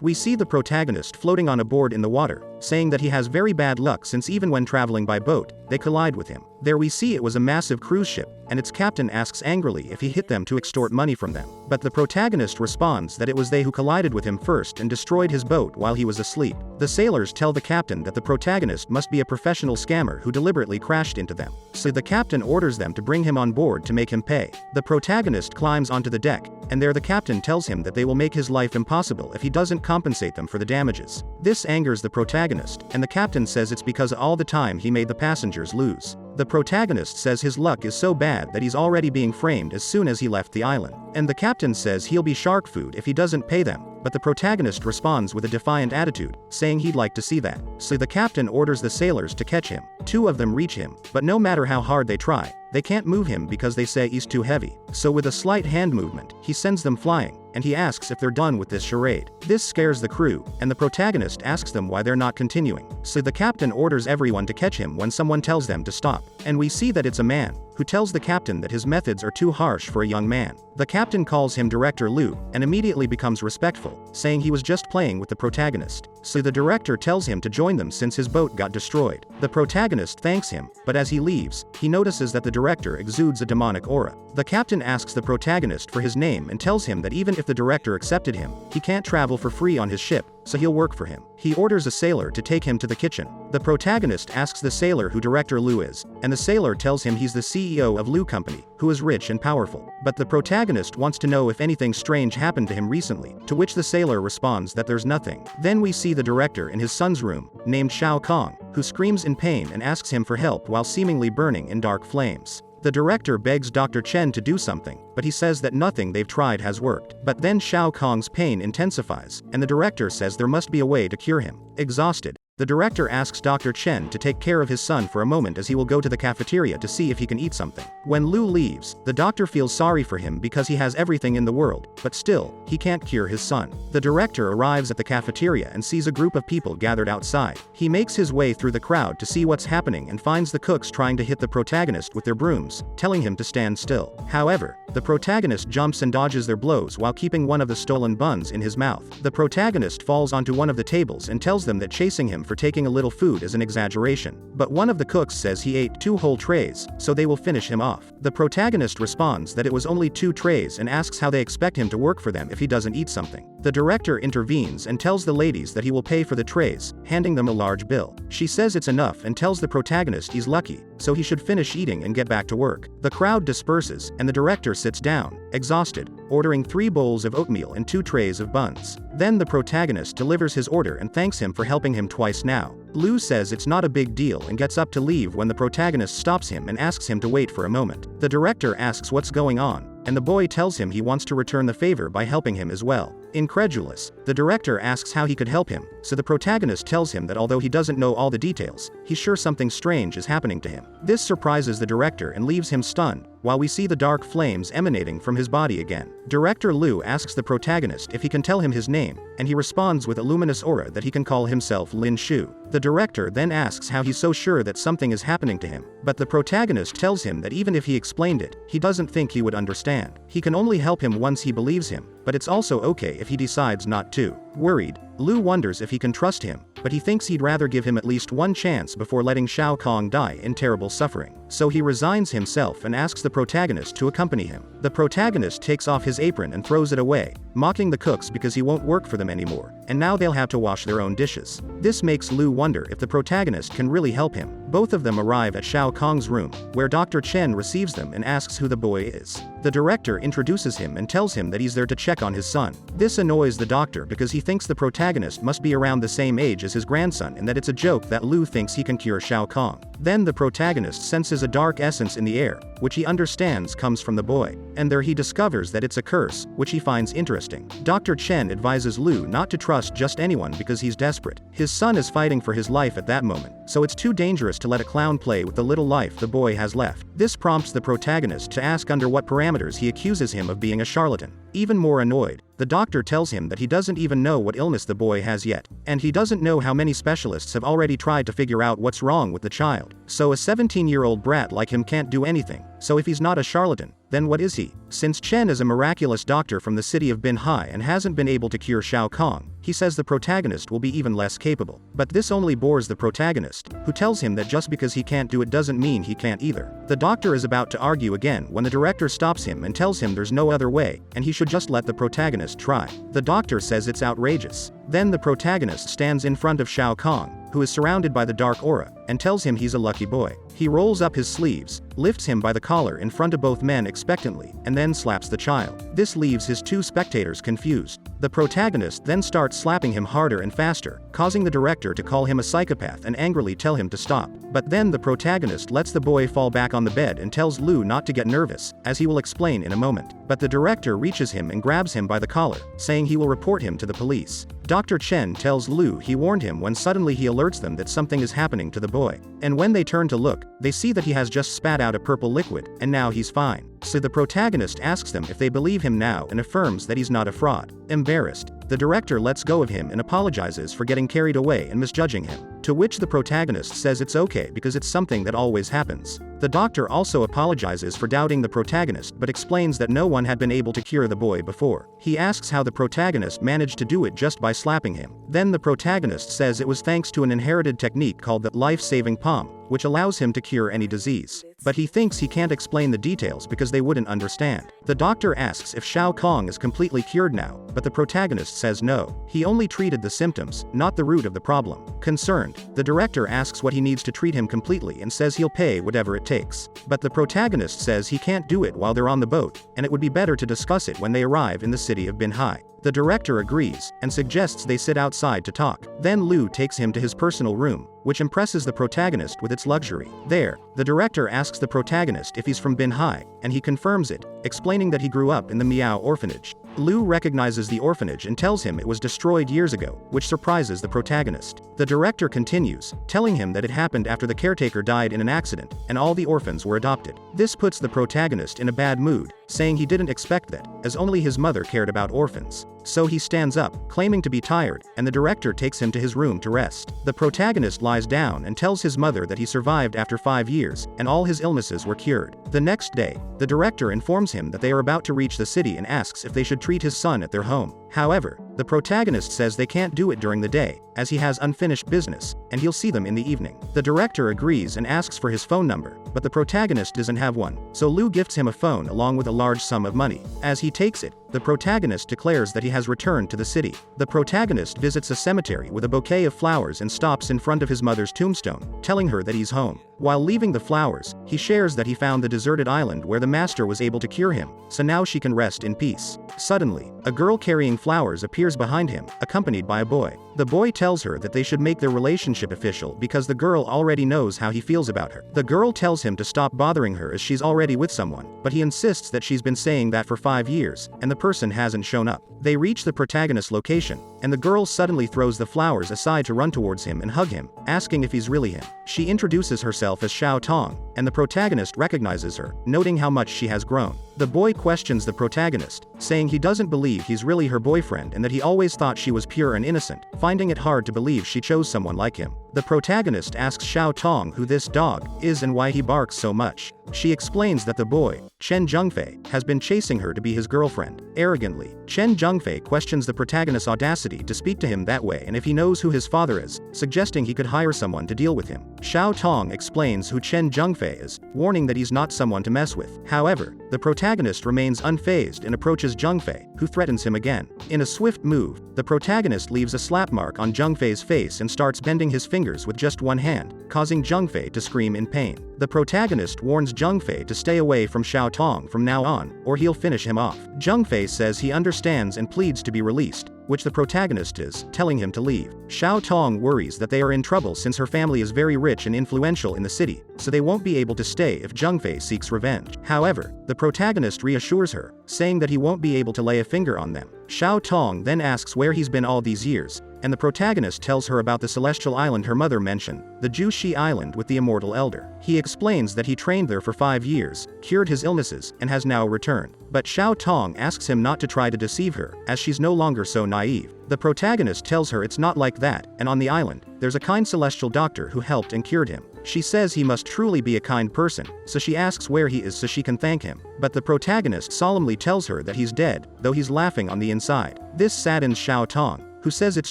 We see the protagonist floating on a board in the water, saying that he has very bad luck since even when traveling by boat, they collide with him. There we see it was a massive cruise ship, and its captain asks angrily if he hit them to extort money from them. But the protagonist responds that it was they who collided with him first and destroyed his boat while he was asleep. The sailors tell the captain that the protagonist must be a professional scammer who deliberately crashed into them. So the captain orders them to bring him on board to make him pay. The protagonist climbs onto the deck, and there the captain tells him that they will make his life impossible if he doesn't compensate them for the damages. This angers the protagonist, and the captain says it's because all the time he made the passengers lose. The protagonist says his luck is so bad that he's already being framed as soon as he left the island. And the captain says he'll be shark food if he doesn't pay them, but the protagonist responds with a defiant attitude, saying he'd like to see that. So the captain orders the sailors to catch him. 2 of them reach him, but no matter how hard they try, they can't move him because they say he's too heavy. So with a slight hand movement, he sends them flying, and he asks if they're done with this charade. This scares the crew, and the protagonist asks them why they're not continuing. So the captain orders everyone to catch him when someone tells them to stop. And we see that it's a man, who tells the captain that his methods are too harsh for a young man. The captain calls him Director Liu, and immediately becomes respectful, saying he was just playing with the protagonist. So the director tells him to join them since his boat got destroyed. The protagonist thanks him, but as he leaves, he notices that the director exudes a demonic aura. The captain asks the protagonist for his name and tells him that even if the director accepted him, he can't travel for free on his ship, so he'll work for him. He orders a sailor to take him to the kitchen. The protagonist asks the sailor who Director Liu is, and the sailor tells him he's the CEO of Liu Company, who is rich and powerful. But the protagonist wants to know if anything strange happened to him recently, to which the sailor responds that there's nothing. Then we see the director in his son's room, named Xiao Tong, who screams in pain and asks him for help while seemingly burning in dark flames. The director begs Dr. Chen to do something, but he says that nothing they've tried has worked. But then Xiao Tong's pain intensifies, and the director says there must be a way to cure him. Exhausted, the director asks Dr. Chen to take care of his son for a moment as he will go to the cafeteria to see if he can eat something. When Liu leaves, the doctor feels sorry for him because he has everything in the world, but still, he can't cure his son. The director arrives at the cafeteria and sees a group of people gathered outside. He makes his way through the crowd to see what's happening and finds the cooks trying to hit the protagonist with their brooms, telling him to stand still. However, the protagonist jumps and dodges their blows while keeping one of the stolen buns in his mouth. The protagonist falls onto one of the tables and tells them that chasing him for taking a little food is an exaggeration. But one of the cooks says he ate 2 whole trays, so they will finish him off. The protagonist responds that it was only 2 trays and asks how they expect him to work for them if he doesn't eat something. The director intervenes and tells the ladies that he will pay for the trays, handing them a large bill. She says it's enough and tells the protagonist he's lucky, so he should finish eating and get back to work. The crowd disperses, and the director sits down, exhausted, ordering 3 bowls of oatmeal and 2 trays of buns. Then the protagonist delivers his order and thanks him for helping him twice now. Liu says it's not a big deal and gets up to leave when the protagonist stops him and asks him to wait for a moment. The director asks what's going on, and the boy tells him he wants to return the favor by helping him as well. Incredulous, the director asks how he could help him, so the protagonist tells him that although he doesn't know all the details, he's sure something strange is happening to him. This surprises the director and leaves him stunned, while we see the dark flames emanating from his body again. Director Liu asks the protagonist if he can tell him his name, and he responds with a luminous aura that he can call himself Lin Xiu. The director then asks how he's so sure that something is happening to him, but the protagonist tells him that even if he explained it, he doesn't think he would understand. He can only help him once he believes him, but it's also okay if he decides not to. Worried, Liu wonders if he can trust him, but he thinks he'd rather give him at least one chance before letting Xiao Tong die in terrible suffering. So he resigns himself and asks the protagonist to accompany him. The protagonist takes off his apron and throws it away, mocking the cooks because he won't work for them anymore, and now they'll have to wash their own dishes. This makes Liu wonder if the protagonist can really help him. Both of them arrive at Xiao Tong's room, where Dr. Chen receives them and asks who the boy is. The director introduces him and tells him that he's there to check on his son. This annoys the doctor because he thinks the protagonist must be around the same age as his grandson and that it's a joke that Liu thinks he can cure Xiao Tong. Then the protagonist senses a dark essence in the air, which he understands comes from the boy, and there he discovers that it's a curse, which he finds interesting. Dr. Chen advises Liu not to trust just anyone because he's desperate. His son is fighting for his life at that moment, so it's too dangerous to let a clown play with the little life the boy has left. This prompts the protagonist to ask under what parameters he accuses him of being a charlatan. Even more annoyed, the doctor tells him that he doesn't even know what illness the boy has yet, and he doesn't know how many specialists have already tried to figure out what's wrong with the child. So a 17-year-old brat like him can't do anything. So if he's not a charlatan, then what is he? Since Chen is a miraculous doctor from the city of Binhai and hasn't been able to cure Xiao Kong, he says the protagonist will be even less capable. But this only bores the protagonist, who tells him that just because he can't do it doesn't mean he can't either. The doctor is about to argue again when the director stops him and tells him there's no other way, and he should just let the protagonist try. The doctor says it's outrageous. Then the protagonist stands in front of Xiao Kong, who is surrounded by the dark aura, and tells him he's a lucky boy. He rolls up his sleeves, lifts him by the collar in front of both men expectantly, and then slaps the child. This leaves his two spectators confused. The protagonist then starts slapping him harder and faster, causing the director to call him a psychopath and angrily tell him to stop. But then the protagonist lets the boy fall back on the bed and tells Lu not to get nervous, as he will explain in a moment. But the director reaches him and grabs him by the collar, saying he will report him to the police. Dr. Chen tells Lu he warned him when suddenly he alerts them that something is happening to the boy. And when they turn to look, they see that he has just spat out a purple liquid, and now he's fine. So the protagonist asks them if they believe him now and affirms that he's not a fraud. Embarrassed, the director lets go of him and apologizes for getting carried away and misjudging him. To which the protagonist says it's okay because it's something that always happens. The doctor also apologizes for doubting the protagonist but explains that no one had been able to cure the boy before. He asks how the protagonist managed to do it just by slapping him. Then the protagonist says it was thanks to an inherited technique called the life-saving palm, which allows him to cure any disease. But he thinks he can't explain the details because they wouldn't understand. The doctor asks if Xiao Kong is completely cured now, but the protagonist says no. He only treated the symptoms, not the root of the problem. Concerned, the director asks what he needs to treat him completely and says he'll pay whatever it takes. But the protagonist says he can't do it while they're on the boat, and it would be better to discuss it when they arrive in the city of Binhai. The director agrees, and suggests they sit outside to talk. Then Lu takes him to his personal room, which impresses the protagonist with its luxury. There, the director asks the protagonist if he's from Binhai, and he confirms it, explaining that he grew up in the Miao orphanage. Lu recognizes the orphanage and tells him it was destroyed years ago, which surprises the protagonist. The director continues, telling him that it happened after the caretaker died in an accident, and all the orphans were adopted. This puts the protagonist in a bad mood, saying he didn't expect that, as only his mother cared about orphans. So he stands up, claiming to be tired, and the director takes him to his room to rest. The protagonist lies down and tells his mother that he survived after 5 years, and all his illnesses were cured. The next day, the director informs him that they are about to reach the city and asks if they should treat his son at their home. However, the protagonist says they can't do it during the day, as he has unfinished business, and he'll see them in the evening. The director agrees and asks for his phone number, but the protagonist doesn't have one, so Lu gifts him a phone along with a large sum of money. As he takes it, the protagonist declares that he has returned to the city. The protagonist visits a cemetery with a bouquet of flowers and stops in front of his mother's tombstone, telling her that he's home. While leaving the flowers, he shares that he found the deserted island where the master was able to cure him, so now she can rest in peace. Suddenly, a girl carrying flowers appears behind him, accompanied by a boy. The boy tells her that they should make their relationship official because the girl already knows how he feels about her. The girl tells him to stop bothering her as she's already with someone, but he insists that she's been saying that for 5 years, and the person hasn't shown up. They reach the protagonist's location, and the girl suddenly throws the flowers aside to run towards him and hug him, asking if he's really him. She introduces herself as Xiao Tong, and the protagonist recognizes her, noting how much she has grown. The boy questions the protagonist, saying he doesn't believe he's really her boyfriend and that he always thought she was pure and innocent, finding it hard to believe she chose someone like him. The protagonist asks Xiao Tong who this dog is and why he barks so much. She explains that the boy, Chen Zhengfei, has been chasing her to be his girlfriend. Arrogantly, Chen Zhengfei questions the protagonist's audacity to speak to him that way and if he knows who his father is, suggesting he could hire someone to deal with him. Xiao Tong explains who Chen Zhengfei is, warning that he's not someone to mess with. However, the protagonist remains unfazed and approaches Zhengfei, who threatens him again. In a swift move, the protagonist leaves a slap mark on Zhengfei's face and starts bending his fingers with just one hand, causing Zhengfei to scream in pain. The protagonist warns Zhengfei to stay away from Xiao Tong from now on, or he'll finish him off. Zhengfei says he understands and pleads to be released, which the protagonist is, telling him to leave. Xiao Tong worries that they are in trouble since her family is very rich and influential in the city, so they won't be able to stay if Zhengfei seeks revenge. However, the protagonist reassures her, saying that he won't be able to lay a finger on them. Xiao Tong then asks where he's been all these years, and the protagonist tells her about the celestial island her mother mentioned, the Jushi Island with the immortal elder. He explains that he trained there for 5 years, cured his illnesses, and has now returned. But Xiao Tong asks him not to try to deceive her, as she's no longer so naive. The protagonist tells her it's not like that, and on the island, there's a kind celestial doctor who helped and cured him. She says he must truly be a kind person, so she asks where he is so she can thank him. But the protagonist solemnly tells her that he's dead, though he's laughing on the inside. This saddens Xiao Tong, who says it's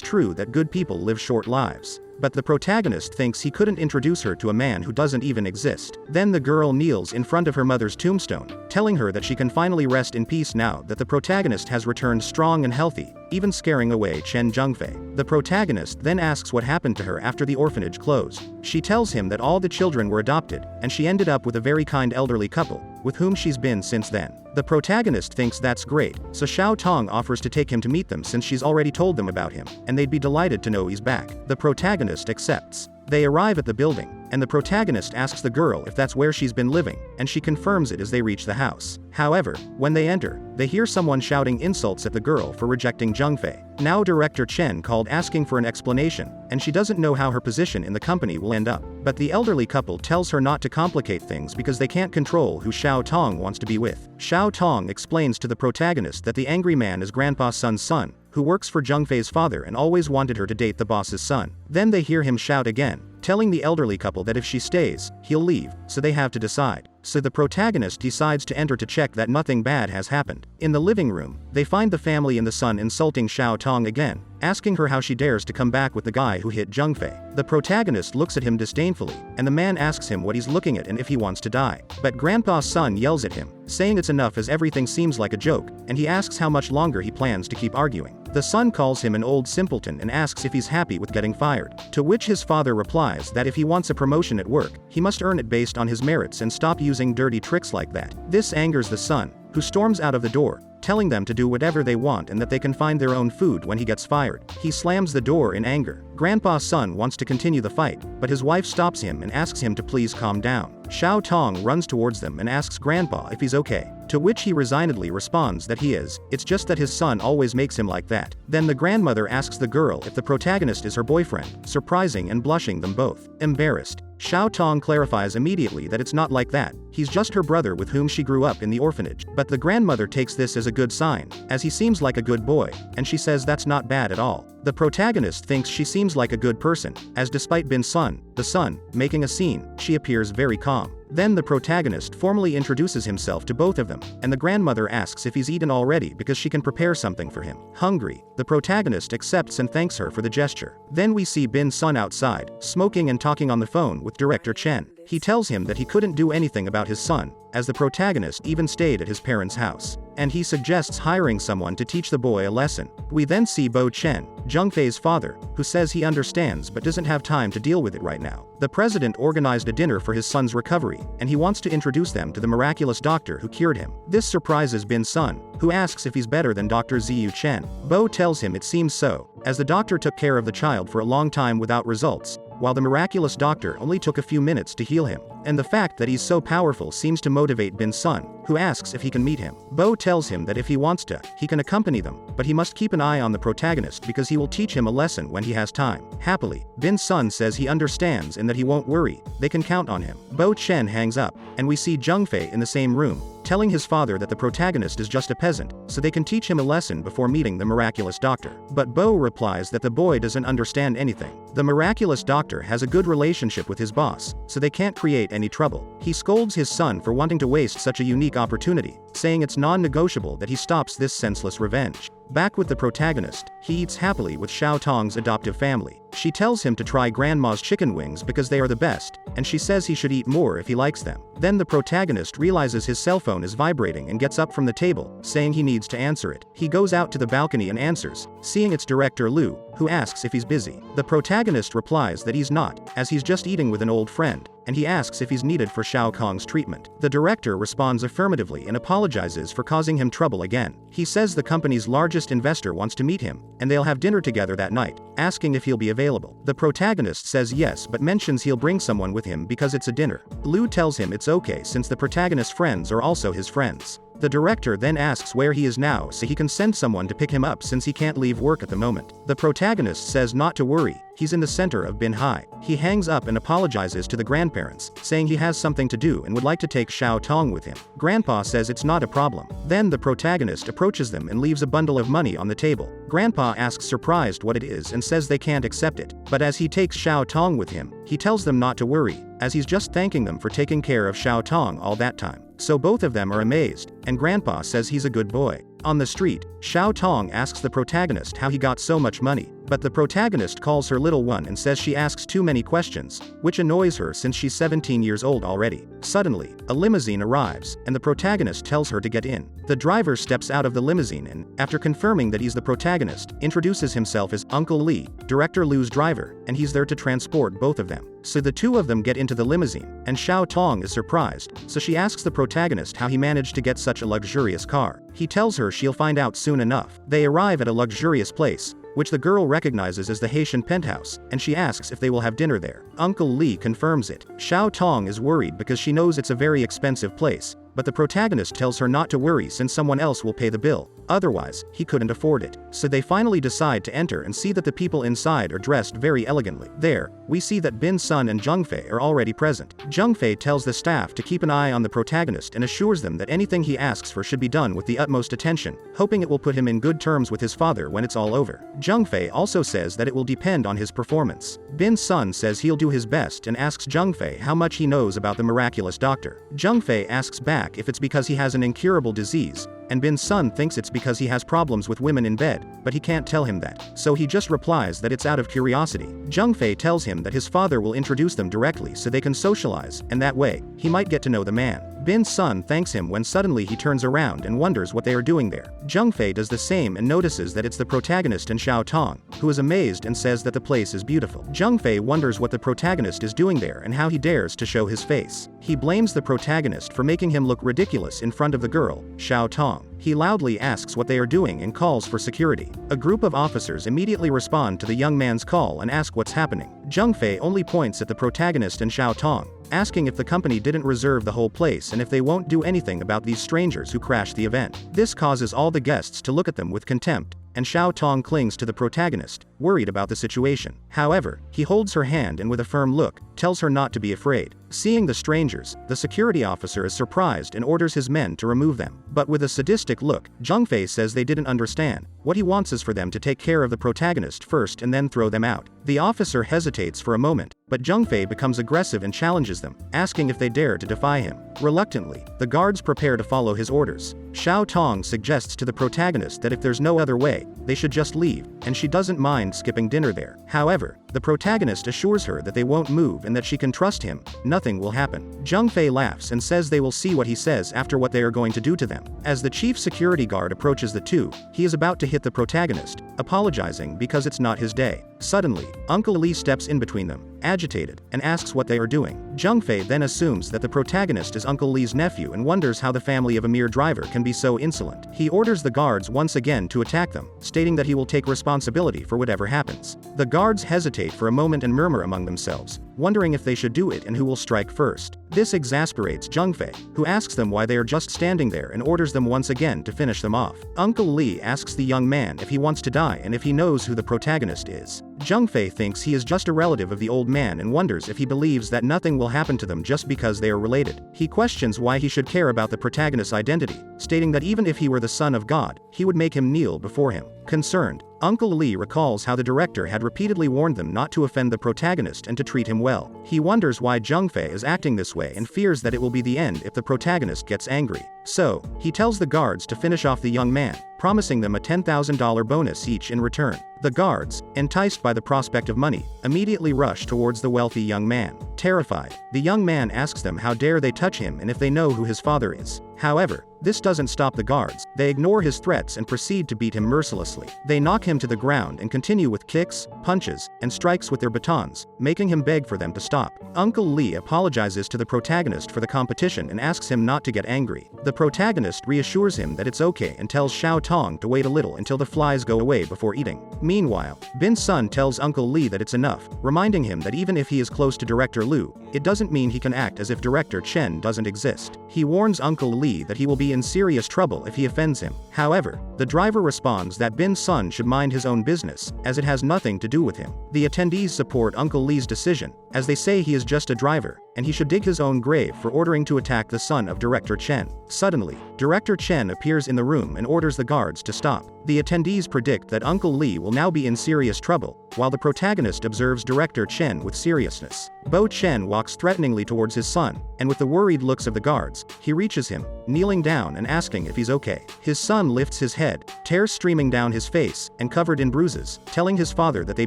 true that good people live short lives. But the protagonist thinks he couldn't introduce her to a man who doesn't even exist. Then the girl kneels in front of her mother's tombstone, telling her that she can finally rest in peace now that the protagonist has returned strong and healthy, even scaring away Chen Zhengfei. The protagonist then asks what happened to her after the orphanage closed. She tells him that all the children were adopted, and she ended up with a very kind elderly couple, with whom she's been since then. The protagonist thinks that's great, so Xiao Tong offers to take him to meet them since she's already told them about him, and they'd be delighted to know he's back. The protagonist accepts. They arrive at the building, and the protagonist asks the girl if that's where she's been living, and she confirms it as they reach the house. However, when they enter, they hear someone shouting insults at the girl for rejecting Zhengfei. Now director Chen called asking for an explanation, and she doesn't know how her position in the company will end up. But the elderly couple tells her not to complicate things because they can't control who Xiao Tong wants to be with. Xiao Tong explains to the protagonist that the angry man is Grandpa Sun's son, who works for Zhengfei's father and always wanted her to date the boss's son. Then they hear him shout again, telling the elderly couple that if she stays, he'll leave, so they have to decide. So the protagonist decides to enter to check that nothing bad has happened. In the living room, they find the family and the son insulting Xiao Tong again, asking her how she dares to come back with the guy who hit Zhengfei. The protagonist looks at him disdainfully, and the man asks him what he's looking at and if he wants to die. But Grandpa's son yells at him, saying it's enough as everything seems like a joke, and he asks how much longer he plans to keep arguing. The son calls him an old simpleton and asks if he's happy with getting fired, to which his father replies that if he wants a promotion at work, he must earn it based on his merits and stop using dirty tricks like that. This angers the son, who storms out of the door, telling them to do whatever they want and that they can find their own food when he gets fired. He slams the door in anger. Grandpa's son wants to continue the fight, but his wife stops him and asks him to please calm down. Xiao Tong runs towards them and asks Grandpa if he's okay, to which he resignedly responds that he is, it's just that his son always makes him like that. Then the grandmother asks the girl if the protagonist is her boyfriend, surprising and blushing them both. Embarrassed, Xiao Tong clarifies immediately that it's not like that, he's just her brother with whom she grew up in the orphanage. But the grandmother takes this as a good sign, as he seems like a good boy, and she says that's not bad at all. The protagonist thinks she seems like a good person, as despite Bin Sun, the son, making a scene, she appears very calm. Then the protagonist formally introduces himself to both of them, and the grandmother asks if he's eaten already because she can prepare something for him. Hungry, the protagonist accepts and thanks her for the gesture. Then we see Bin Sun outside, smoking and talking on the phone with director Chen. He tells him that he couldn't do anything about his son, as the protagonist even stayed at his parents' house, and he suggests hiring someone to teach the boy a lesson. We then see Bo Chen, Zhengfei's father, who says he understands but doesn't have time to deal with it right now. The president organized a dinner for his son's recovery, and he wants to introduce them to the miraculous doctor who cured him. This surprises Bin Sun, who asks if he's better than Dr. Ziyu Chen. Bo tells him it seems so, as the doctor took care of the child for a long time without results, while the miraculous doctor only took a few minutes to heal him. And the fact that he's so powerful seems to motivate Bin Sun, who asks if he can meet him. Bo tells him that if he wants to, he can accompany them, but he must keep an eye on the protagonist because he will teach him a lesson when he has time. Happily, Bin Sun says he understands and that he won't worry, they can count on him. Bo Chen hangs up, and we see Zhengfei in the same room, telling his father that the protagonist is just a peasant, so they can teach him a lesson before meeting the miraculous doctor. But Bo replies that the boy doesn't understand anything. The miraculous doctor has a good relationship with his boss, so they can't create any trouble. He scolds his son for wanting to waste such a unique opportunity, saying it's non-negotiable that he stops this senseless revenge. Back with the protagonist, he eats happily with Xiao Tong's adoptive family. She tells him to try Grandma's chicken wings because they are the best, and she says he should eat more if he likes them. Then the protagonist realizes his cell phone is vibrating and gets up from the table, saying he needs to answer it. He goes out to the balcony and answers, seeing it's director Lu, who asks if he's busy. The protagonist replies that he's not, as he's just eating with an old friend, and he asks if he's needed for Xiao Kong's treatment. The director responds affirmatively and apologizes for causing him trouble again. He says the company's largest investor wants to meet him, and they'll have dinner together that night, asking if he'll be available. The protagonist says yes but mentions he'll bring someone with him because it's a dinner. Lu tells him it's okay since the protagonist's friends are also his friends. The director then asks where he is now so he can send someone to pick him up since he can't leave work at the moment. The protagonist says not to worry, he's in the center of Manhwa. He hangs up and apologizes to the grandparents, saying he has something to do and would like to take Xiao Tong with him. Grandpa says it's not a problem. Then the protagonist approaches them and leaves a bundle of money on the table. Grandpa asks surprised what it is and says they can't accept it, but as he takes Xiao Tong with him, he tells them not to worry, as he's just thanking them for taking care of Xiao Tong all that time. So both of them are amazed, and Grandpa says he's a good boy. On the street, Xiao Tong asks the protagonist how he got so much money, but the protagonist calls her little one and says she asks too many questions, which annoys her since she's 17 years old already. Suddenly, a limousine arrives, and the protagonist tells her to get in. The driver steps out of the limousine and, after confirming that he's the protagonist, introduces himself as Uncle Lee, Director Lu's driver, and he's there to transport both of them. So the two of them get into the limousine, and Xiao Tong is surprised, so she asks the protagonist how he managed to get such a luxurious car. He tells her she'll find out soon enough. They arrive at a luxurious place, which the girl recognizes as the Haitian penthouse, and she asks if they will have dinner there. Uncle Lee confirms it. Xiao Tong is worried because she knows it's a very expensive place, but the protagonist tells her not to worry since someone else will pay the bill. Otherwise, he couldn't afford it. So they finally decide to enter and see that the people inside are dressed very elegantly. There, we see that Bin Sun and Zheng Fei are already present. Zheng Fei tells the staff to keep an eye on the protagonist and assures them that anything he asks for should be done with the utmost attention, hoping it will put him in good terms with his father when it's all over. Zheng Fei also says that it will depend on his performance. Bin Sun says he'll do his best and asks Zheng Fei how much he knows about the miraculous doctor. Zheng Fei asks back if it's because he has an incurable disease, and Bin Sun thinks it's because he has problems with women in bed, but he can't tell him that, so he just replies that it's out of curiosity. Zheng Fei tells him that his father will introduce them directly so they can socialize, and that way, he might get to know the man. Bin Sun thanks him when suddenly he turns around and wonders what they are doing there. Zheng Fei does the same and notices that it's the protagonist and Xiao Tong, who is amazed and says that the place is beautiful. Zheng Fei wonders what the protagonist is doing there and how he dares to show his face. He blames the protagonist for making him look ridiculous in front of the girl, Xiao Tong. He loudly asks what they are doing and calls for security. A group of officers immediately respond to the young man's call and ask what's happening. Zheng Fei only points at the protagonist and Xiao Tong, asking if the company didn't reserve the whole place and if they won't do anything about these strangers who crashed the event. This causes all the guests to look at them with contempt, and Xiao Tong clings to the protagonist, worried about the situation. However, he holds her hand and with a firm look, tells her not to be afraid. Seeing the strangers, the security officer is surprised and orders his men to remove them. But with a sadistic look, Zheng Fei says they didn't understand. What he wants is for them to take care of the protagonist first and then throw them out. The officer hesitates for a moment, but Zheng Fei becomes aggressive and challenges them, asking if they dare to defy him. Reluctantly, the guards prepare to follow his orders. Xiao Tong suggests to the protagonist that if there's no other way, they should just leave, and she doesn't mind skipping dinner there. However, the protagonist assures her that they won't move and that she can trust him, nothing will happen. Zheng Fei laughs and says they will see what he says after what they are going to do to them. As the chief security guard approaches the two, he is about to hit the protagonist, apologizing because it's not his day. Suddenly, Uncle Lee steps in between them, agitated, and asks what they are doing. Zheng Fei then assumes that the protagonist is Uncle Lee's nephew and wonders how the family of a mere driver can be so insolent. He orders the guards once again to attack them, stating that he will take responsibility for whatever happens. The guards hesitate for a moment and murmur among themselves, wondering if they should do it and who will strike first. This exasperates Zheng Fei, who asks them why they are just standing there and orders them once again to finish them off. Uncle Lee asks the young man if he wants to die and if he knows who the protagonist is. Zheng Fei thinks he is just a relative of the old man and wonders if he believes that nothing will happen to them just because they are related. He questions why he should care about the protagonist's identity, stating that even if he were the son of God, he would make him kneel before him. Concerned, Uncle Lee recalls how the director had repeatedly warned them not to offend the protagonist and to treat him well. He wonders why Zheng Fei is acting this way and fears that it will be the end if the protagonist gets angry. So, he tells the guards to finish off the young man, promising them a $10,000 bonus each in return. The guards, enticed by the prospect of money, immediately rush towards the wealthy young man. Terrified, the young man asks them how dare they touch him and if they know who his father is. However, this doesn't stop the guards. They ignore his threats and proceed to beat him mercilessly. They knock him to the ground and continue with kicks, punches, and strikes with their batons, making him beg for them to stop. Uncle Lee apologizes to the protagonist for the competition and asks him not to get angry. The protagonist reassures him that it's okay and tells Xiao Tong to wait a little until the flies go away before eating. Meanwhile, Bin Sun tells Uncle Lee that it's enough, reminding him that even if he is close to Director Lu, it doesn't mean he can act as if Director Chen doesn't exist. He warns Uncle Lee that he will be be in serious trouble if he offends him. However, the driver responds that Bin's son should mind his own business, as it has nothing to do with him. The attendees support Uncle Lee's decision, as they say he is just a driver, and he should dig his own grave for ordering to attack the son of Director Chen. Suddenly, Director Chen appears in the room and orders the guards to stop. The attendees predict that Uncle Lee will now be in serious trouble, while the protagonist observes Director Chen with seriousness. Bo Chen walks threateningly towards his son, and with the worried looks of the guards, he reaches him, kneeling down and asking if he's okay. His son lifts his head, tears streaming down his face, and covered in bruises, telling his father that they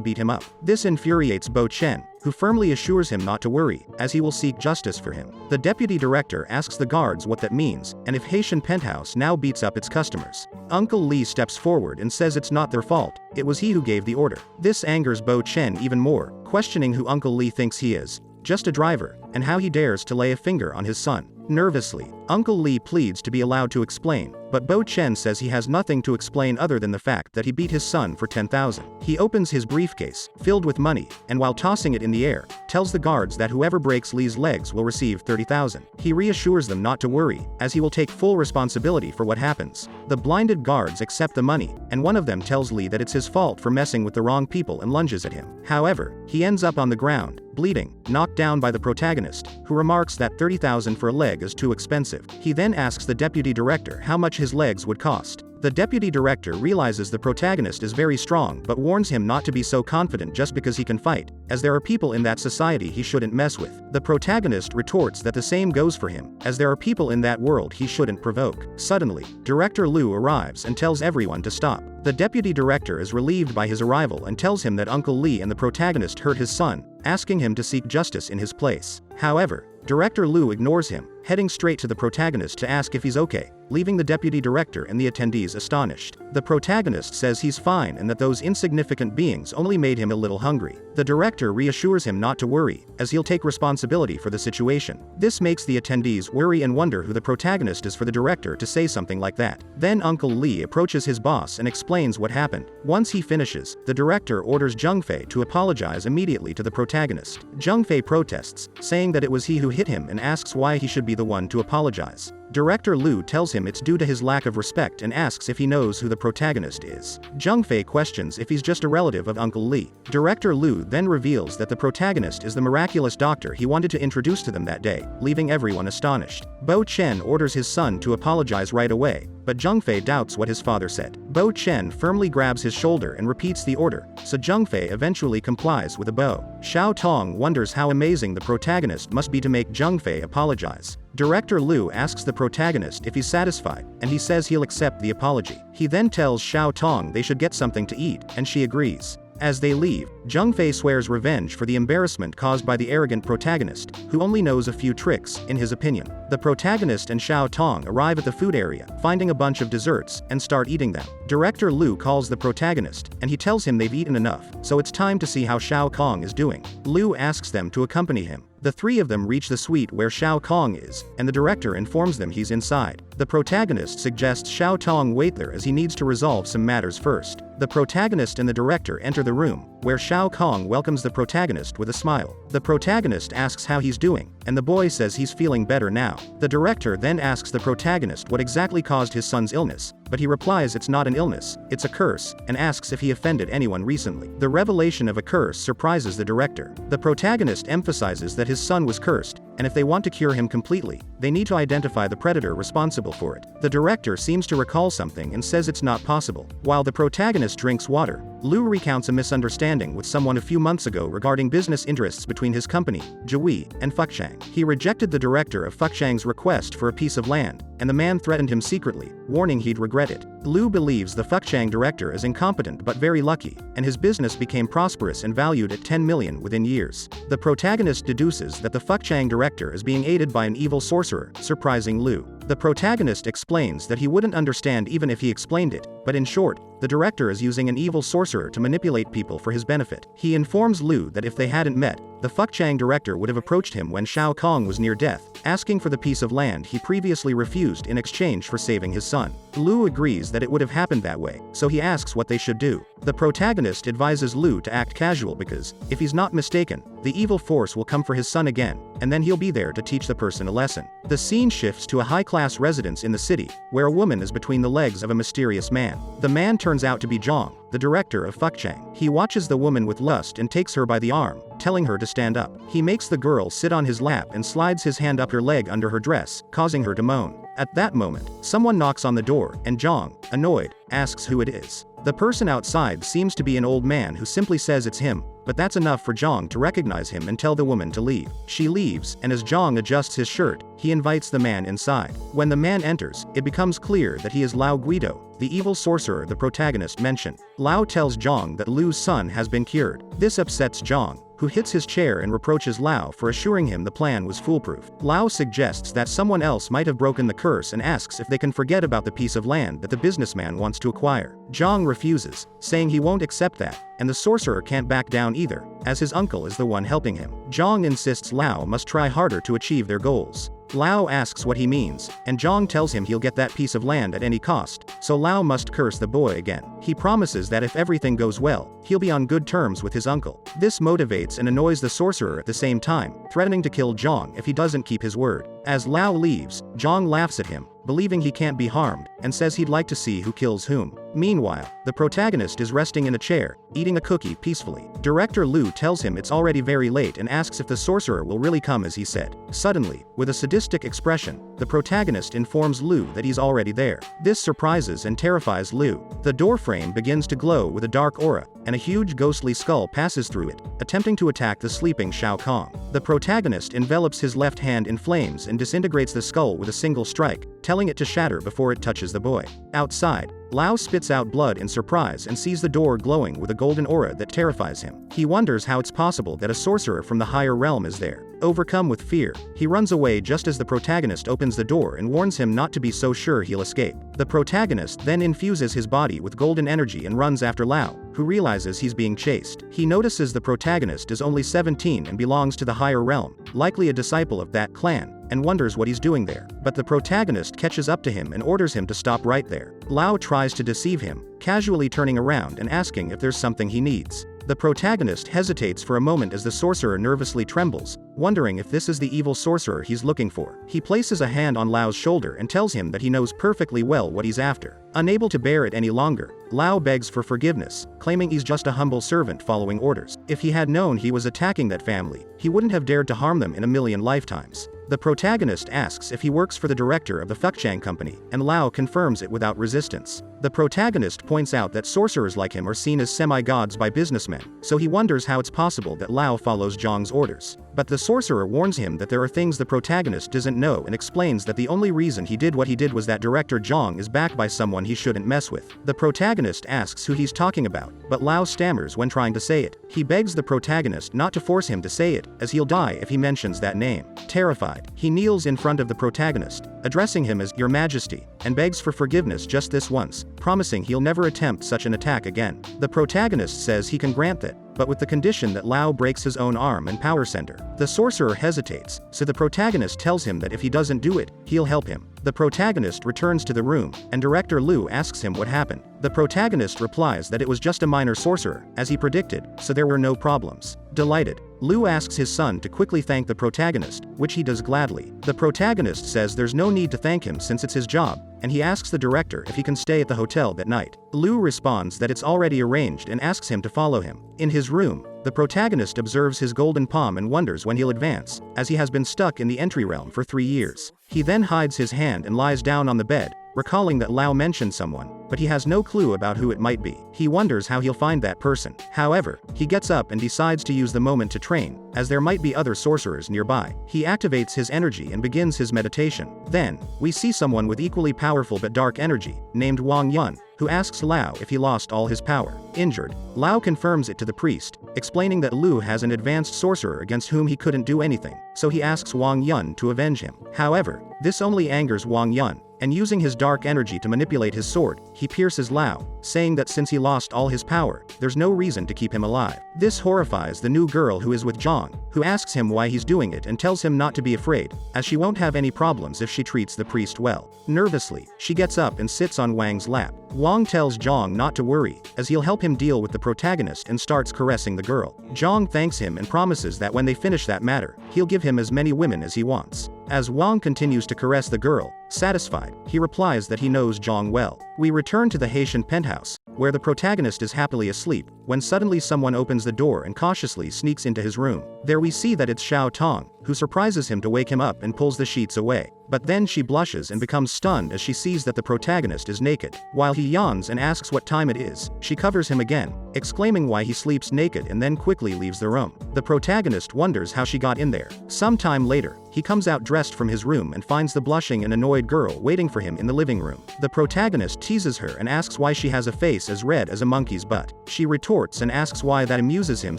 beat him up. This infuriates Bo Chen, who firmly assures him not to worry, as he will seek justice for him. The deputy director asks the guards what that means, and if Haitian Penthouse now beats up its customers. Uncle Lee steps forward and says it's not their fault, it was he who gave the order. This angers Bo Chen even more, questioning who Uncle Lee thinks he is, just a driver, and how he dares to lay a finger on his son. Nervously, Uncle Lee pleads to be allowed to explain, but Bo Chen says he has nothing to explain other than the fact that he beat his son for 10,000. He opens his briefcase, filled with money, and while tossing it in the air, tells the guards that whoever breaks Lee's legs will receive 30,000. He reassures them not to worry, as he will take full responsibility for what happens. The blinded guards accept the money, and one of them tells Lee that it's his fault for messing with the wrong people and lunges at him. However, he ends up on the ground, bleeding, knocked down by the protagonist, who remarks that 30,000 for a leg is too expensive. He then asks the deputy director how much his legs would cost. The deputy director realizes the protagonist is very strong but warns him not to be so confident just because he can fight, as there are people in that society he shouldn't mess with. The protagonist retorts that the same goes for him, as there are people in that world he shouldn't provoke. Suddenly, Director Liu arrives and tells everyone to stop. The deputy director is relieved by his arrival and tells him that Uncle Lee and the protagonist hurt his son, asking him to seek justice in his place. However, Director Liu ignores him, heading straight to the protagonist to ask if he's okay, leaving the deputy director and the attendees astonished. The protagonist says he's fine and that those insignificant beings only made him a little hungry. The director reassures him not to worry, as he'll take responsibility for the situation. This makes the attendees worry and wonder who the protagonist is for the director to say something like that. Then Uncle Lee approaches his boss and explains what happened. Once he finishes, the director orders Zheng Fei to apologize immediately to the protagonist. Zheng Fei protests, saying that it was he who hit him and asks why he should be the one to apologize. Director Liu tells him it's due to his lack of respect and asks if he knows who the protagonist is. Zheng Fei questions if he's just a relative of Uncle Lee. Director Liu then reveals that the protagonist is the miraculous doctor he wanted to introduce to them that day, leaving everyone astonished. Bo Chen orders his son to apologize right away, but Zheng Fei doubts what his father said. Bo Chen firmly grabs his shoulder and repeats the order, so Zheng Fei eventually complies with a bow. Xiao Tong wonders how amazing the protagonist must be to make Zheng Fei apologize. Director Liu asks the protagonist if he's satisfied, and he says he'll accept the apology. He then tells Xiao Tong they should get something to eat, and she agrees. As they leave, Zheng Fei swears revenge for the embarrassment caused by the arrogant protagonist, who only knows a few tricks, in his opinion. The protagonist and Xiao Tong arrive at the food area, finding a bunch of desserts, and start eating them. Director Liu calls the protagonist, and he tells him they've eaten enough, so it's time to see how Xiao Kong is doing. Liu asks them to accompany him. The three of them reach the suite where Xiao Kong is, and the director informs them he's inside. The protagonist suggests Xiao Tong wait there as he needs to resolve some matters first. The protagonist and the director enter the room, where Xiao Kong welcomes the protagonist with a smile. The protagonist asks how he's doing, and the boy says he's feeling better now. The director then asks the protagonist what exactly caused his son's illness, but he replies it's not an illness, it's a curse, and asks if he offended anyone recently. The revelation of a curse surprises the director. The protagonist emphasizes that his son was cursed, and if they want to cure him completely, they need to identify the predator responsible for it. The director seems to recall something and says it's not possible. While the protagonist drinks water, Liu recounts a misunderstanding with someone a few months ago regarding business interests between his company, Jiwi, and Fuchang. He rejected the director of Fuchang's request for a piece of land, and the man threatened him secretly, warning he'd regret it. Liu believes the Fuchang director is incompetent but very lucky, and his business became prosperous and valued at 10 million within years. The protagonist deduces that the Fuchang director is being aided by an evil sorcerer, surprising Liu. The protagonist explains that he wouldn't understand even if he explained it, but in short, the director is using an evil sorcerer to manipulate people for his benefit. He informs Liu that if they hadn't met, the Fuchang director would have approached him when Xiao Tong was near death, asking for the piece of land he previously refused in exchange for saving his son. Lu agrees that it would have happened that way, so he asks what they should do. The protagonist advises Lu to act casual because, if he's not mistaken, the evil force will come for his son again, and then he'll be there to teach the person a lesson. The scene shifts to a high-class residence in the city, where a woman is between the legs of a mysterious man. The man turns out to be Zhang, the director of Fuchang. He watches the woman with lust and takes her by the arm, telling her to stand up. He makes the girl sit on his lap and slides his hand up her leg under her dress, causing her to moan. At that moment, someone knocks on the door, and Zhang, annoyed, asks who it is. The person outside seems to be an old man who simply says it's him, but that's enough for Zhang to recognize him and tell the woman to leave. She leaves, and as Zhang adjusts his shirt, he invites the man inside. When the man enters, it becomes clear that he is Lao Guido, the evil sorcerer the protagonist mentioned. Lao tells Zhang that Lu's son has been cured. This upsets Zhang, who hits his chair and reproaches Lao for assuring him the plan was foolproof. Lao suggests that someone else might have broken the curse and asks if they can forget about the piece of land that the businessman wants to acquire. Zhang refuses, saying he won't accept that, and the sorcerer can't back down either, as his uncle is the one helping him. Zhang insists Lao must try harder to achieve their goals. Lao asks what he means, and Zhang tells him he'll get that piece of land at any cost, so Lao must curse the boy again. He promises that if everything goes well, he'll be on good terms with his uncle. This motivates and annoys the sorcerer at the same time, threatening to kill Zhang if he doesn't keep his word. As Lao leaves, Zhang laughs at him, believing he can't be harmed, and says he'd like to see who kills whom. Meanwhile, the protagonist is resting in a chair, eating a cookie peacefully. Director Lu tells him it's already very late and asks if the sorcerer will really come as he said. Suddenly, with a sadistic expression, the protagonist informs Lu that he's already there. This surprises and terrifies Lu. The doorframe begins to glow with a dark aura, and a huge ghostly skull passes through it, attempting to attack the sleeping Xiao Tong. The protagonist envelops his left hand in flames and disintegrates the skull with a single strike, telling it to shatter before it touches the boy. Outside, Lao spits out blood in surprise and sees the door glowing with a golden aura that terrifies him. He wonders how it's possible that a sorcerer from the higher realm is there. Overcome with fear, he runs away just as the protagonist opens the door and warns him not to be so sure he'll escape. The protagonist then infuses his body with golden energy and runs after Lao, who realizes he's being chased. He notices the protagonist is only 17 and belongs to the higher realm, likely a disciple of that clan, and wonders what he's doing there. But the protagonist catches up to him and orders him to stop right there. Lao tries to deceive him, casually turning around and asking if there's something he needs. The protagonist hesitates for a moment as the sorcerer nervously trembles, wondering if this is the evil sorcerer he's looking for. He places a hand on Lao's shoulder and tells him that he knows perfectly well what he's after. Unable to bear it any longer, Lao begs for forgiveness, claiming he's just a humble servant following orders. If he had known he was attacking that family, he wouldn't have dared to harm them in a million lifetimes. The protagonist asks if he works for the director of the Fuchang company, and Lao confirms it without resistance. The protagonist points out that sorcerers like him are seen as semi-gods by businessmen, so he wonders how it's possible that Lao follows Zhang's orders. But the sorcerer warns him that there are things the protagonist doesn't know and explains that the only reason he did what he did was that director Zhang is backed by someone he shouldn't mess with. The protagonist asks who he's talking about, but Lao stammers when trying to say it. He begs the protagonist not to force him to say it, as he'll die if he mentions that name. Terrified, he kneels in front of the protagonist, addressing him as Your Majesty, and begs for forgiveness just this once, promising he'll never attempt such an attack again. The protagonist says he can grant that, but with the condition that Lao breaks his own arm and power center. The sorcerer hesitates, so the protagonist tells him that if he doesn't do it, he'll help him. The protagonist returns to the room, and director Lu asks him what happened. The protagonist replies that it was just a minor sorcerer, as he predicted, so there were no problems. Delighted, Lu asks his son to quickly thank the protagonist, which he does gladly. The protagonist says there's no need to thank him since it's his job, and he asks the director if he can stay at the hotel that night. Lu responds that it's already arranged and asks him to follow him. In his room, the protagonist observes his golden palm and wonders when he'll advance, as he has been stuck in the entry realm for 3 years. He then hides his hand and lies down on the bed, recalling that Lao mentioned someone, but he has no clue about who it might be. He wonders how he'll find that person. However, he gets up and decides to use the moment to train, as there might be other sorcerers nearby. He activates his energy and begins his meditation. Then, we see someone with equally powerful but dark energy, named Wang Yun, who asks Lao if he lost all his power. Injured, Lao confirms it to the priest, explaining that Lu has an advanced sorcerer against whom he couldn't do anything, so he asks Wang Yun to avenge him. However, this only angers Wang Yun, and using his dark energy to manipulate his sword, he pierces Lao, saying that since he lost all his power, there's no reason to keep him alive. This horrifies the new girl who is with Zhang, who asks him why he's doing it and tells him not to be afraid, as she won't have any problems if she treats the priest well. Nervously, she gets up and sits on Wang's lap. Wang tells Zhang not to worry, as he'll help him deal with the protagonist, and starts caressing the girl. Zhang thanks him and promises that when they finish that matter, he'll give him as many women as he wants. As Wang continues to caress the girl, satisfied, he replies that he knows Zhang well. We return to the Haitian penthouse, where the protagonist is happily asleep, when suddenly someone opens the door and cautiously sneaks into his room. There we see that it's Xiao Tong, who surprises him to wake him up and pulls the sheets away. But then she blushes and becomes stunned as she sees that the protagonist is naked. While he yawns and asks what time it is, she covers him again, exclaiming why he sleeps naked, and then quickly leaves the room. The protagonist wonders how she got in there. Some time later, he comes out dressed from his room and finds the blushing and annoyed girl waiting for him in the living room. The protagonist teases her and asks why she has a face as red as a monkey's butt. She retorts and asks why that amuses him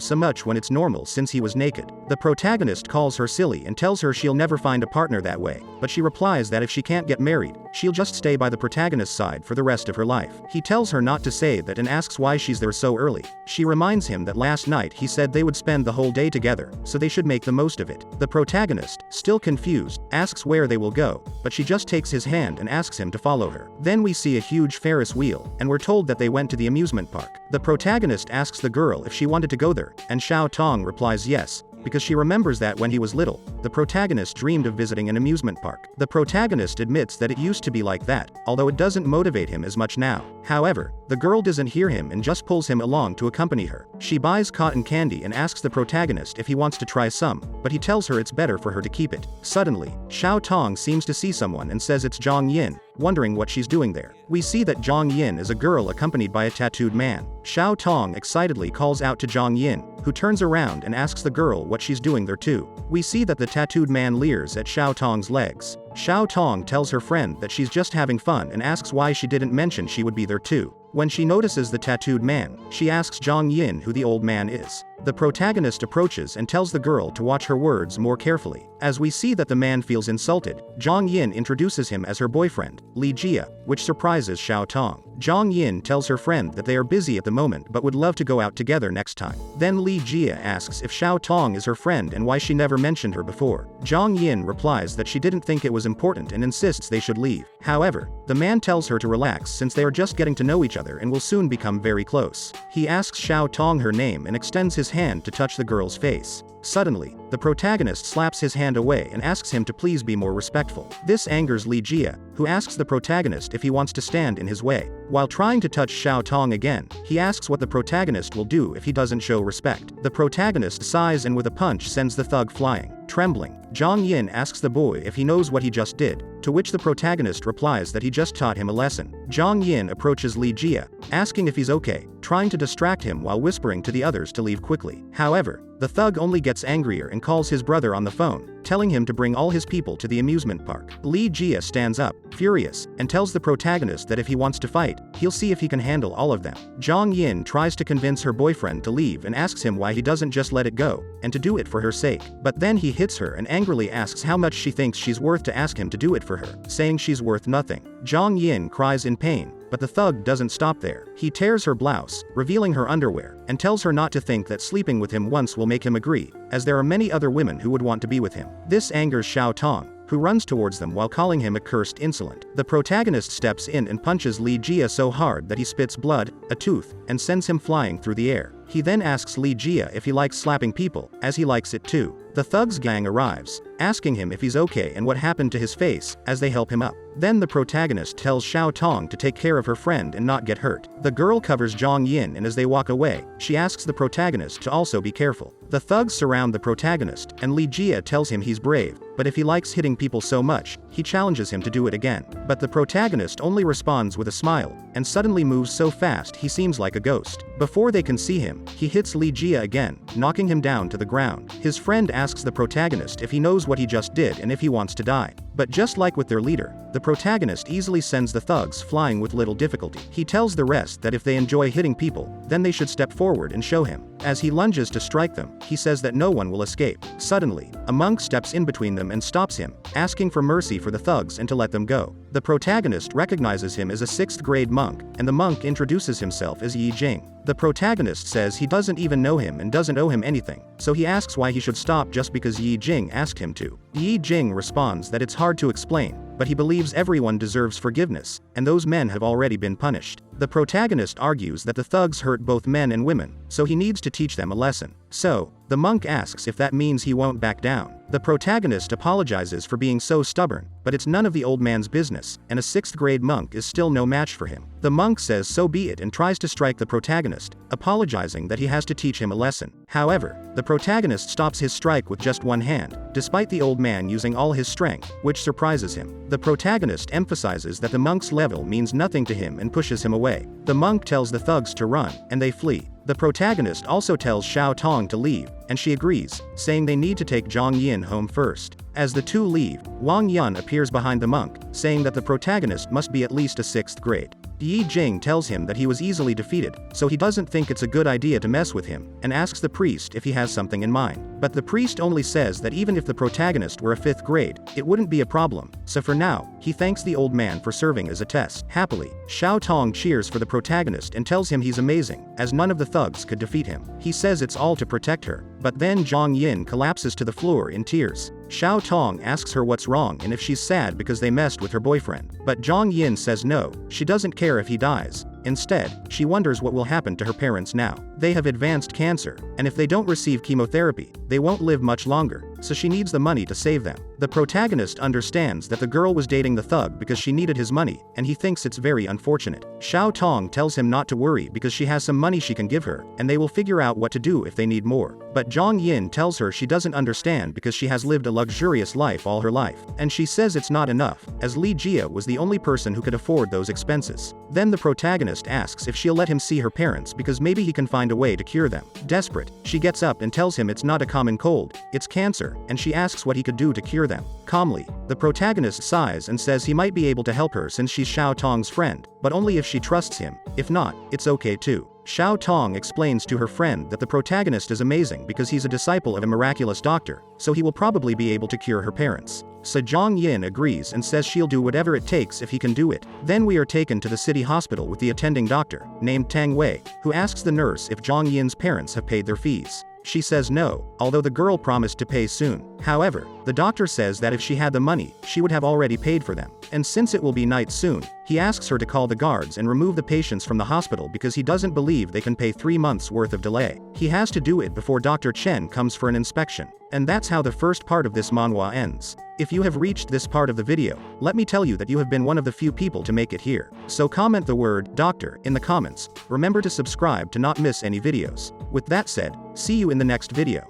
so much when it's normal since he was naked. The protagonist calls her silly and tells her she'll never find a partner that way, but she replies that if she can't get married, she'll just stay by the protagonist's side for the rest of her life. He tells her not to say that and asks why she's there so early. She reminds him that last night he said they would spend the whole day together, so they should make the most of it. The protagonist, still confused, asks where they will go, but she just takes his hand and asks him to follow her. Then we see a huge Ferris wheel, and we're told that they went to the amusement park. The protagonist asks the girl if she wanted to go there, and Xiao Tong replies yes, because she remembers that when he was little, the protagonist dreamed of visiting an amusement park. The protagonist admits that it used to be like that, although it doesn't motivate him as much now. However, the girl doesn't hear him and just pulls him along to accompany her. She buys cotton candy and asks the protagonist if he wants to try some, but he tells her it's better for her to keep it. Suddenly, Xiao Tong seems to see someone and says it's Zhang Yin, wondering what she's doing there. We see that Zhang Yin is a girl accompanied by a tattooed man. Xiao Tong excitedly calls out to Zhang Yin, who turns around and asks the girl what she's doing there too. We see that the tattooed man leers at Xiao Tong's legs. Xiao Tong tells her friend that she's just having fun and asks why she didn't mention she would be there too. When she notices the tattooed man, she asks Zhang Yin who the old man is. The protagonist approaches and tells the girl to watch her words more carefully. As we see that the man feels insulted, Zhang Yin introduces him as her boyfriend, Li Jia, which surprises Xiao Tong. Zhang Yin tells her friend that they are busy at the moment but would love to go out together next time. Then Li Jia asks if Xiao Tong is her friend and why she never mentioned her before. Zhang Yin replies that she didn't think it was important and insists they should leave. However, the man tells her to relax since they are just getting to know each other and will soon become very close. He asks Xiao Tong her name and extends his hand to touch the girl's face. Suddenly, the protagonist slaps his hand away and asks him to please be more respectful. This angers Li Jia, who asks the protagonist if he wants to stand in his way. While trying to touch Xiao Tong again, he asks what the protagonist will do if he doesn't show respect. The protagonist sighs and with a punch sends the thug flying. Trembling, Zhang Yin asks the boy if he knows what he just did, to which the protagonist replies that he just taught him a lesson. Zhang Yin approaches Li Jia, asking if he's okay, trying to distract him while whispering to the others to leave quickly. However, the thug only gets angrier and calls his brother on the phone, telling him to bring all his people to the amusement park. Li Jia stands up, furious, and tells the protagonist that if he wants to fight, he'll see if he can handle all of them. Zhang Yin tries to convince her boyfriend to leave and asks him why he doesn't just let it go, and to do it for her sake. But then he hits her and angrily asks how much she thinks she's worth to ask him to do it for her, saying she's worth nothing. Zhang Yin cries in pain, but the thug doesn't stop there. He tears her blouse, revealing her underwear, and tells her not to think that sleeping with him once will make him agree, as there are many other women who would want to be with him. This angers Xiao Tong, who runs towards them while calling him accursed insolent. The protagonist steps in and punches Li Jia so hard that he spits blood, a tooth, and sends him flying through the air. He then asks Li Jia if he likes slapping people, as he likes it too. The thug's gang arrives, asking him if he's okay and what happened to his face, as they help him up. Then the protagonist tells Xiao Tong to take care of her friend and not get hurt. The girl covers Zhang Yin, and as they walk away, she asks the protagonist to also be careful. The thugs surround the protagonist, and Li Jia tells him he's brave, but if he likes hitting people so much, he challenges him to do it again. But the protagonist only responds with a smile, and suddenly moves so fast he seems like a ghost. Before they can see him, he hits Li Jia again, knocking him down to the ground. His friend asks the protagonist if he knows what he just did and if he wants to die. But just like with their leader, the protagonist easily sends the thugs flying with little difficulty. He tells the rest that if they enjoy hitting people, then they should step forward and show him. As he lunges to strike them, he says that no one will escape. Suddenly, a monk steps in between them and stops him, asking for mercy for the thugs and to let them go. The protagonist recognizes him as a 6th grade monk, and the monk introduces himself as Yi Jing. The protagonist says he doesn't even know him and doesn't owe him anything, so he asks why he should stop just because Yi Jing asked him to. Yi Jing responds that it's hard to explain, but he believes everyone deserves forgiveness, and those men have already been punished. The protagonist argues that the thugs hurt both men and women, so he needs to teach them a lesson. So, the monk asks if that means he won't back down. The protagonist apologizes for being so stubborn, but it's none of the old man's business, and a 6th grade monk is still no match for him. The monk says so be it and tries to strike the protagonist, apologizing that he has to teach him a lesson. However, the protagonist stops his strike with just one hand, despite the old man using all his strength, which surprises him. The protagonist emphasizes that the monk's level means nothing to him and pushes him away. The monk tells the thugs to run, and they flee. The protagonist also tells Xiao Tong to leave, and she agrees, saying they need to take Zhang Yin home first. As the two leave, Wang Yun appears behind the monk, saying that the protagonist must be at least a 6th grade. Yi Jing tells him that he was easily defeated, so he doesn't think it's a good idea to mess with him, and asks the priest if he has something in mind. But the priest only says that even if the protagonist were a 5th grade, it wouldn't be a problem, so for now, he thanks the old man for serving as a test. Happily, Xiao Tong cheers for the protagonist and tells him he's amazing, as none of the thugs could defeat him. He says it's all to protect her, but then Zhang Yin collapses to the floor in tears. Xiao Tong asks her what's wrong and if she's sad because they messed with her boyfriend. But Zhang Yin says no, she doesn't care if he dies. Instead, she wonders what will happen to her parents now. They have advanced cancer, and if they don't receive chemotherapy, they won't live much longer, so she needs the money to save them. The protagonist understands that the girl was dating the thug because she needed his money, and he thinks it's very unfortunate. Xiao Tong tells him not to worry because she has some money she can give her, and they will figure out what to do if they need more. But Zhang Yin tells her she doesn't understand because she has lived a luxurious life all her life, and she says it's not enough, as Li Jia was the only person who could afford those expenses. Then the protagonist asks if she'll let him see her parents because maybe he can find a way to cure them. Desperate, she gets up and tells him it's not a common cold, it's cancer, and she asks what he could do to cure them. Calmly, the protagonist sighs and says he might be able to help her since she's Xiao Tong's friend, but only if she trusts him. If not, it's okay too. Xiao Tong explains to her friend that the protagonist is amazing because he's a disciple of a miraculous doctor, so he will probably be able to cure her parents. So Zhang Yin agrees and says she'll do whatever it takes if he can do it. Then we are taken to the city hospital with the attending doctor, named Tang Wei, who asks the nurse if Zhang Yin's parents have paid their fees. She says no, although the girl promised to pay soon. However, the doctor says that if she had the money, she would have already paid for them. And since it will be night soon, he asks her to call the guards and remove the patients from the hospital because he doesn't believe they can pay 3 months worth of delay. He has to do it before Dr. Chen comes for an inspection. And that's how the first part of this manhwa ends. If you have reached this part of the video, let me tell you that you have been one of the few people to make it here. So comment the word doctor in the comments. Remember to subscribe to not miss any videos. With that said, see you in the next video.